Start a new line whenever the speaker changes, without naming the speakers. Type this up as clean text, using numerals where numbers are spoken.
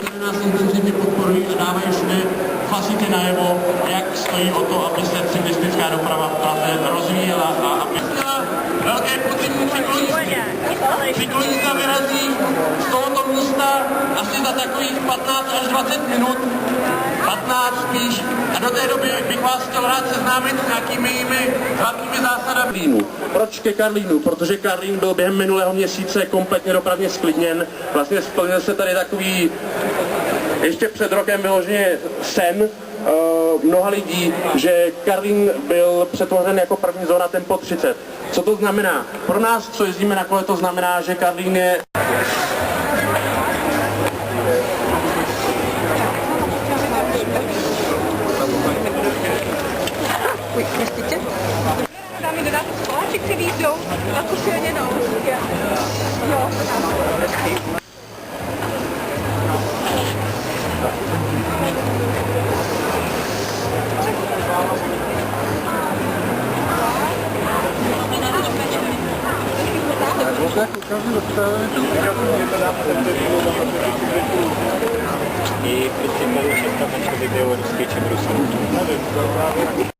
které nás intenzivně podporují a dávají všude hlasitě najevo, jak stojí o to, aby se cyklistická doprava v Praze rozvíjela a aby měla velké podzimní cyklojízdy. Cyklojízda vyrazí z tohoto místa asi za takových 15 až 20 minut, 15 spíš, a do té doby bych vás chtěl rád seznámit s nějakými jimi hlavními zásadami. Proč ke Karlínu? Protože Karlín byl během minulého měsíce kompletně dopravně sklidněn. Vlastně splnil se tady takový, ještě před rokem vyloženě sen mnoha lidí, že Karlín byl přetvořen jako první zóna Tempo 30. Co to znamená? Pro nás, co jezdíme na kole, to znamená, že Karlín je...
Dáme dodat koláček, který jdou jako silně na ústě. Jo,
И причем нарушить там, что ты делаешь с Кичем Русом.